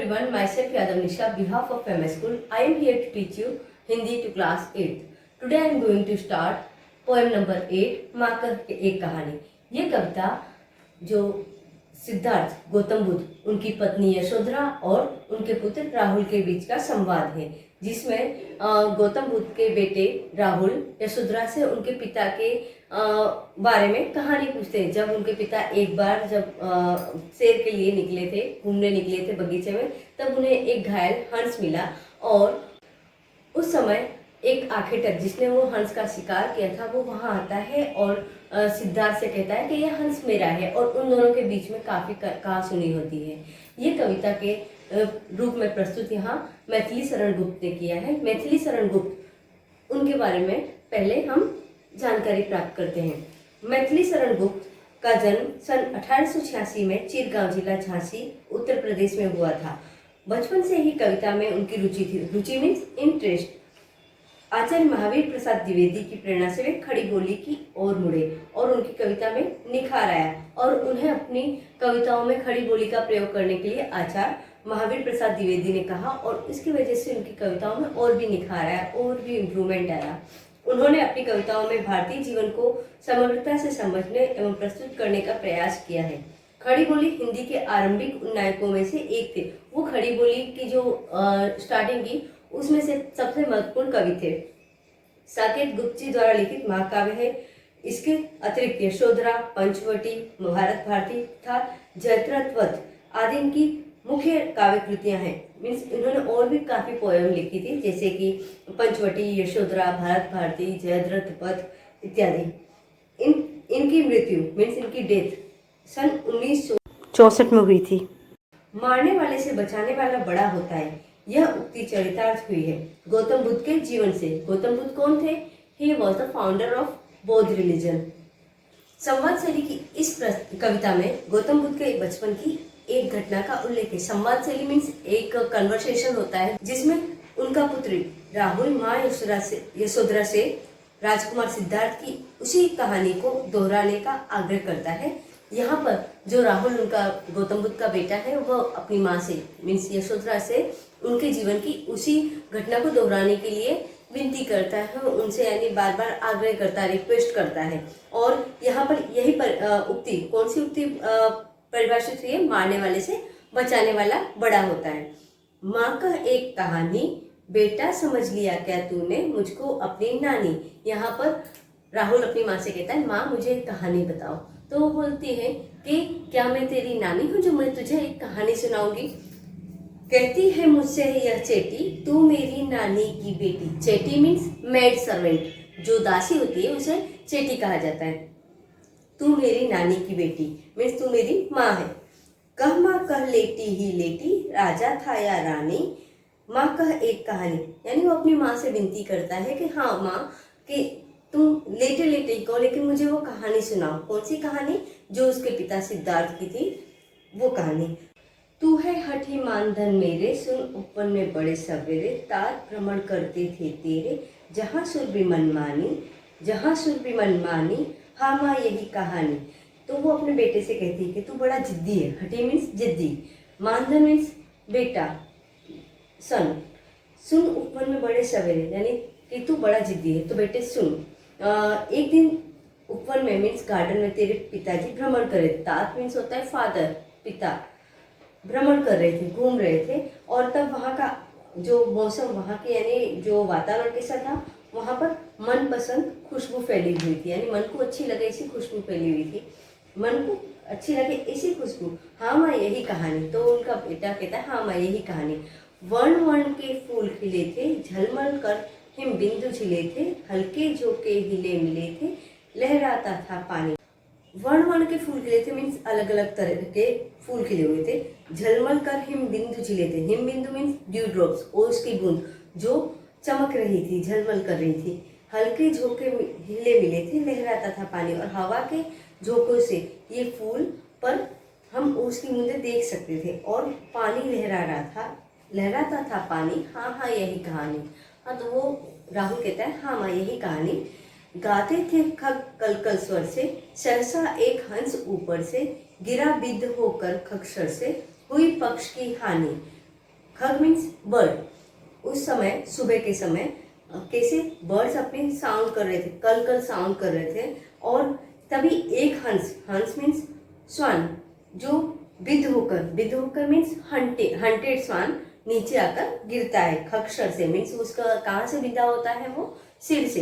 everyone, myself Yadav Nisha, behalf of MS School. I am here to teach you Hindi to class 8th. Today I am going to start poem number 8, माँ का एक कहानी। ये कविता जो सिद्धार्थ गौतम बुद्ध, उनकी पत्नी यशोधरा और उनके पुत्र राहुल के बीच का संवाद है, जिसमें गौतम बुद्ध के बेटे राहुल यशोधरा से उनके पिता के बारे में कहानी पूछते हैं। जब उनके पिता एक बार जब सैर के लिए निकले थे, घूमने निकले थे बगीचे में, तब उन्हें एक घायल हंस मिला और उस समय एक आखेटक जिसने वो हंस का शिकार किया था वो वहाँ आता है और सिद्धार्थ से कहता है कि यह हंस मेरा है, और उन दोनों के बीच में काफ़ी कहासुनी होती है। ये कविता के रूप में प्रस्तुत यहाँ मैथिली शरण गुप्त ने किया है। मैथिली शरण गुप्त, उनके बारे में पहले हम जानकारी प्राप्त करते हैं। मैथिली शरण गुप्त का जन्म सन 1886 में चिरगांव जिला झांसी उत्तर प्रदेश में हुआ था। बचपन से ही कविता में उनकी रुचि थी। रुचि मीन्स इंटरेस्ट। आचार्य महावीर प्रसाद द्विवेदी की प्रेरणा से वे खड़ी बोली की ओर मुड़े और उनकी कविता में निखार आया, और उन्हें अपनी कविताओं में खड़ी बोली का प्रयोग करने के लिए आचार्य महावीर प्रसाद द्विवेदी ने कहा, और इसकी वजह से उनकी कविताओं में और भी निखार आया, और भी इम्प्रूवमेंट आया। उन्होंने अपनी कविताओं में भारतीय जीवन को समग्रता से समझने एवं प्रस्तुत करने का प्रयास किया है। खड़ी बोली हिंदी के आरंभिक नायकों में से एक थे। वो खड़ी बोली की जो स्टार्टिंग की, उसमें से सबसे महत्वपूर्ण कवि थे। साकेत गुप्त जी द्वारा लिखित महाकाव्य है। इसके अतिरिक्त यशोधरा, पंचवटी, महाभारत भारती तथा जयद्रथ आदि इनकी मुख्य काव्य कृतियां हैं। मीन्स इन्होंने और भी काफ़ी पोएम लिखी थी, जैसे कि पंचवटी, यशोधरा, भारत भारती, जयद्रथ इत्यादि। इनकी मृत्यु मीन्स इनकी डेथ सन 1964 में हुई थी। मारने वाले से बचाने वाला बड़ा होता है, यह उक्ति चरितार्थ हुई है गौतम बुद्ध के जीवन से। गौतम बुद्ध कौन थे? He was the founder of बौद्ध रिलीजन। संवाद शैली की इस कविता में गौतम बुद्ध के बचपन की एक घटना का उल्लेख है। संवाद शैली मीन्स एक कन्वर्सेशन होता है जिसमें उनका पुत्र राहुल माँ यशोधरा से राजकुमार सिद्धार्थ की उसी कहानी को दोहराने का आग्रह करता है। यहाँ पर जो राहुल उनका गौतम बुद्ध का बेटा है, वह अपनी माँ से मीन्स यशोधरा से उनके जीवन की उसी घटना को दोहराने के लिए विनती करता है उनसे, यानी बार बार आग्रह करता है, रिक्वेस्ट करता है। और यहाँ पर यही पर उक्ति, कौन सी उक्ति परिभाषित हुई है? मारने वाले से बचाने वाला बड़ा होता है। माँ का एक कहानी, बेटा समझ लिया क्या तूने मुझको अपनी नानी। यहाँ पर राहुल अपनी माँ से कहता है, माँ मुझे एक कहानी बताओ। तो वो बोलती है कि क्या मैं तेरी नानी हूँ जो मैं तुझे एक कहानी सुनाऊंगी? कहती है मुझसे यह चेटी, तू मेरी नानी की बेटी। चेटी मीन्स मेड सर्वेंट, जो दासी होती है उसे चेटी कहा जाता है। तू मेरी नानी की बेटी मीन्स तू मेरी माँ है। कह माँ कह लेटी ही लेटी, राजा था या रानी। माँ कह एक कहानी, यानी वो अपनी माँ से विनती करता है कि हाँ माँ, कि तुम लेटे लेटे ही कहो लेकिन मुझे वो कहानी सुनाओ। कौन सी कहानी? जो उसके पिता सिद्धार्थ की थी, वो कहानी। तू है हठी मानधन मेरे, सुन उपवन में बड़े सवेरे, तार भ्रमण करते थे तेरे, जहाँ सुर भी मनमानी, जहाँ सुर भी मनमानी, हाँ माँ यही कहानी। तो वो अपने बेटे से कहती है कि तू बड़ा जिद्दी है। हठी मीन्स जिद्दी, मानधन मीन्स बेटा, सन। सुन उपवन में बड़े सवेरे, यानी कि तू बड़ा जिद्दी है, तो बेटे सुन। एक दिन उपवन में मीन्स गार्डन में तेरे पिताजी भ्रमण कर रहे थे। तात मीन्स होता है फादर, पिता। भ्रमण कर रहे थे, घूम रहे थे, और तब वहाँ का जो मौसम, वहाँ के यानी जो वातावरण कैसा था, वहाँ पर मनपसंद खुशबू फैली हुई थी, यानी मन को अच्छी लगे ऐसी खुशबू फैली हुई थी। मन को अच्छी लगे ऐसी खुशबू, हाँ माँ यही कहानी। तो उनका बेटा कहता है, हाँ माँ यही कहानी। वर्ण वर्ण के फूल खिले थे, झलमल कर हिम बिंदु झिले थे, हल्के झोंके हिले मिले थे, लहराता था पानी। वर्ण वर्ण के फूल खिले थे मीन्स अलग अलग तरह के फूल खिले हुए थे। झलमल कर हिम बिंदु झिले थे, हिम बिंदु मीन्स ड्यू ड्रॉप्स, ओस की बूंद जो चमक रही थी, झलमल कर रही थी। हल्के झोंके हिले मिले थे, लहराता था पानी, और हवा के झोंकों से ये फूल पर हम ओस की बूंदें देख सकते थे, और पानी लहरा रहा था, लहराता था पानी, हाँ हाँ यही कहानी। हाँ, तो वो राहुल कहता है, हाँ माँ यही कहानी। गाते थे खग कलकल स्वर से, सहसा एक हंस ऊपर से, गिरा बिद्ध होकर खक्षर से, हुई पक्ष की हानि। खग मीन्स बर्ड। उस समय सुबह के समय कैसे बर्ड्स अपने साउंड कर रहे थे, कल कल साउंड कर रहे थे, और तभी एक हंस, हंस मीन्स स्वान, जो विद्ध होकर मीन्स हंटेड स्वान नीचे आकर गिरता है खक्षर से, मीन्स उसका कहाँ से विदा होता है, वो सिर से।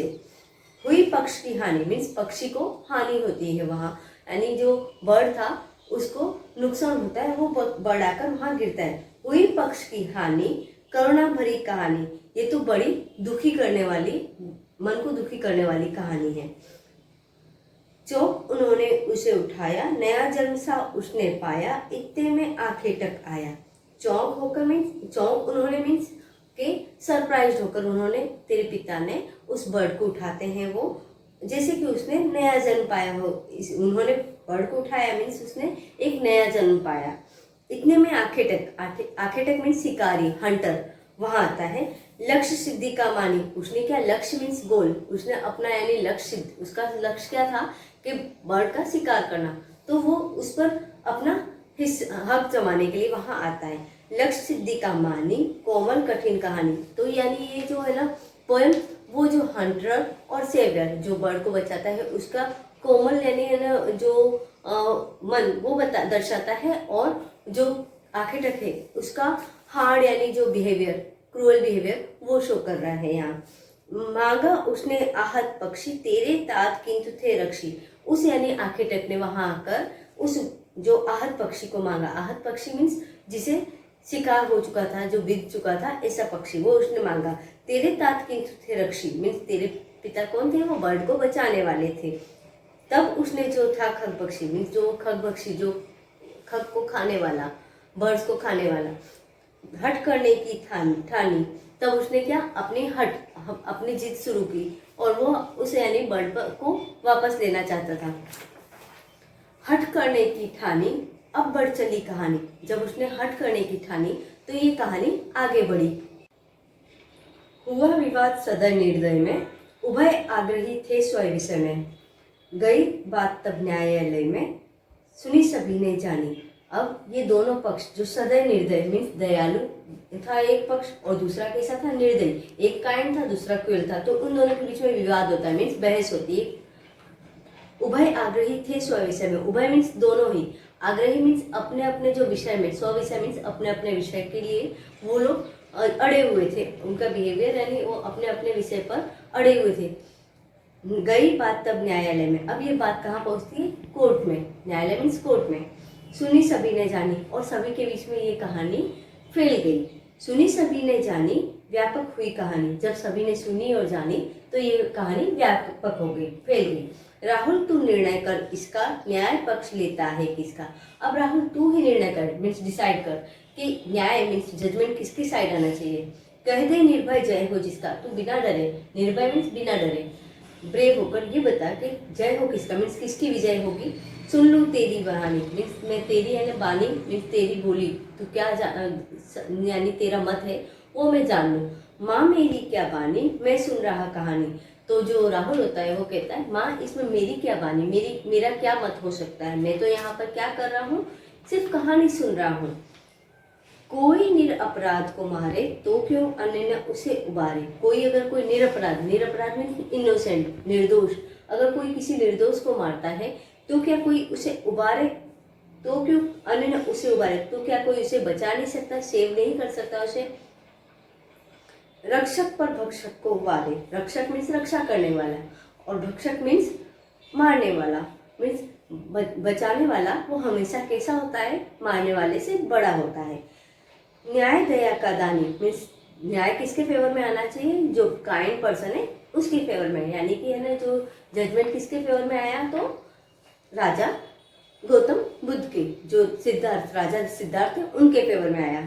हुई पक्ष की हानि मीन्स पक्षी को हानि होती है वहाँ, यानी जो बर्ड था उसको नुकसान होता है, वो बर्ड आकर वहाँ गिरता है। हुई पक्ष की हानि करुणा भरी कहानी, ये तो बड़ी दुखी करने वाली, मन को दुखी करने वाली कहानी है। चौक उन्होंने उसे उठाया, नया जन्म सा उसने पाया, इतने में आंखें टक आया। चौक होकर मीन्स, चौक उन्होंने मीन्स के सरप्राइज होकर उन्होंने, तेरे पिता ने उस बर्ड को उठाते हैं वो, जैसे कि उसने नया जन्म पाया हो। उन्होंने बर्ड को उठाया मीन्स उसने एक नया जन्म पाया। इतने में आंखें टक मीन्स शिकारी, हंटर वहां आता है। लक्ष्य सिद्धि का मानी, उसने क्या, लक्ष्य मीन्स गोल, उसने अपना यानी लक्ष्य, उसका लक्ष्य क्या था कि बर्ड का शिकार करना, तो वो उस पर अपना हक जमाने के लिए वहां आता है। लक्ष्य सिद्धि का मानी कोमल कठिन कहानी, तो यानी ये जो है ना पोएम, वो जो हंटर और सेवियर जो बर्ड को बचाता है उसका कोमल यानी है ना जो मन वो दर्शाता है, और जो आंखें टक है उसका हार्ड यानी जो बिहेवियर, क्रूअल बिहेवियर वो शो कर रहा है यहाँ। मांगा उसने आहत पक्षी, तेरे तात किंतु थे रक्षी, उस यानी आंखें टक ने वहां आकर उस जो आहत पक्षी को मांगा। आहत पक्षी मीन्स जिसे शिकार हो चुका था, जो बिक चुका था, ऐसा पक्षी वो उसने मांगा। तेरे तात किंतु थे रक्षी मीन्स तेरे पिता कौन थे, वो बर्ड को बचाने वाले थे। तब उसने जो था खग पक्षी मीन्स जो खग पक्षी, जो खग को खाने वाला, बर्ड्स को खाने वाला, हट करने की ठानी, तब उसने क्या, अपनी जिद शुरू की, और वो उस यानी बर्ड को वापस लेना चाहता था। हट करने की ठानी, अब बढ़ चली कहानी, जब उसने हट करने की ठानी तो ये कहानी आगे बढ़ी। हुआ विवाद सदर निर्दय में, उभय आग्रही थे स्वय विषय में, गई बात तब न्यायालय में, सुनी सभी ने जानी। अब ये दोनों पक्ष जो सदय निर्दय मीन्स दयालु था एक पक्ष, और दूसरा कैसा था, निर्दयी, एक काइंड था दूसरा क्रूएल था, तो उन दोनों के बीच में विवाद होता है मीन्स बहस होती है। उभय आग्रही थे स्व विषय में, उभय मीन्स दोनों ही, आग्रही मीन्स अपने अपने जो विषय में, स्व विषय मीन्स अपने अपने विषय के लिए वो लोग अड़े हुए थे, उनका बिहेवियर यानी वो अपने अपने विषय पर अड़े हुए थे। गई बात तब न्यायालय में, अब ये बात कहाँ पहुंचती है, कोर्ट में, न्यायालय मीन्स कोर्ट में। सुनी सभी ने जानी, और सभी के बीच में ये कहानी फैल गई। सुनी सभी ने जानी, व्यापक हुई कहानी, जब सभी ने सुनी और जानी तो ये कहानी व्यापक हो गई, फैल गई। राहुल तू निर्णय कर इसका, न्याय पक्ष लेता है किसका। अब राहुल तू ही निर्णय कर मीन्स डिसाइड कर कि न्याय मीन्स जजमेंट किसकी साइड आना चाहिए। कह दे निर्भय जय हो जिसका, तू बिना डरे, निर्भय मीन्स बिना डरे, ब्रेव होकर ये बता कि जय हो किसका मीन्स किसकी विजय होगी। सुन लूँ तेरी बहानी मीन्स मैं तेरी है ना, बानी मीन्स तेरी बोली, तू क्या यानी तेरा मत है वो मैं जान लूँ। माँ मेरी क्या बानी, मैं सुन रहा कहानी, तो जो राहुल होता है वो कहता है माँ इसमें मेरी क्या बानी, मेरा क्या मत हो सकता है, मैं तो यहाँ पर क्या कर रहा हूँ, सिर्फ कहानी सुन रहा हूँ। कोई निरपराध को मारे तो क्यों अन्य न उसे उबारे। कोई अगर कोई निरपराध मीन्स इनोसेंट, निर्दोष, अगर कोई किसी निर्दोष को मारता है तो क्या कोई उसे उबारे, तो क्यों अन्य न उसे उबारे, तो क्या कोई उसे बचा नहीं सकता, सेव नहीं कर सकता उसे। रक्षक पर भक्षक को उबारे, रक्षक मीन्स रक्षा करने वाला, और भक्षक मीन्स मारने वाला मीन्स बचाने वाला, वो हमेशा कैसा होता है, मारने वाले से बड़ा होता है। न्याय दया का दानी मीन्स न्याय किसके फेवर में आना चाहिए, जो काइंड पर्सन है उसके फेवर में, यानी कि है ना जो जजमेंट किसके फेवर में आया, तो राजा गौतम बुद्ध के, जो सिद्धार्थ, राजा सिद्धार्थ है उनके फेवर में आया।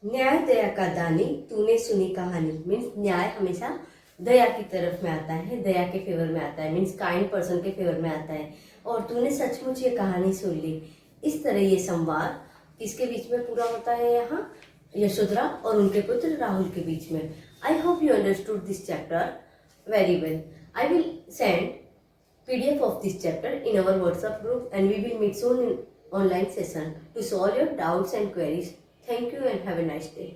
न्याय दया का दानी तूने सुनी कहानी मीन्स न्याय हमेशा दया की तरफ में आता है, दया के फेवर में आता है मीन्स काइंड पर्सन के फेवर में आता है, और तूने सचमुच ये कहानी सुन ली। इस तरह ये संवाद किसके बीच में पूरा होता है, यहाँ यशोधरा और उनके पुत्र राहुल के बीच में। I hope you understood this chapter very well. I will send PDF of this chapter in our WhatsApp group, and we will meet soon in online session to solve your doubts and queries. Thank you and have a nice day.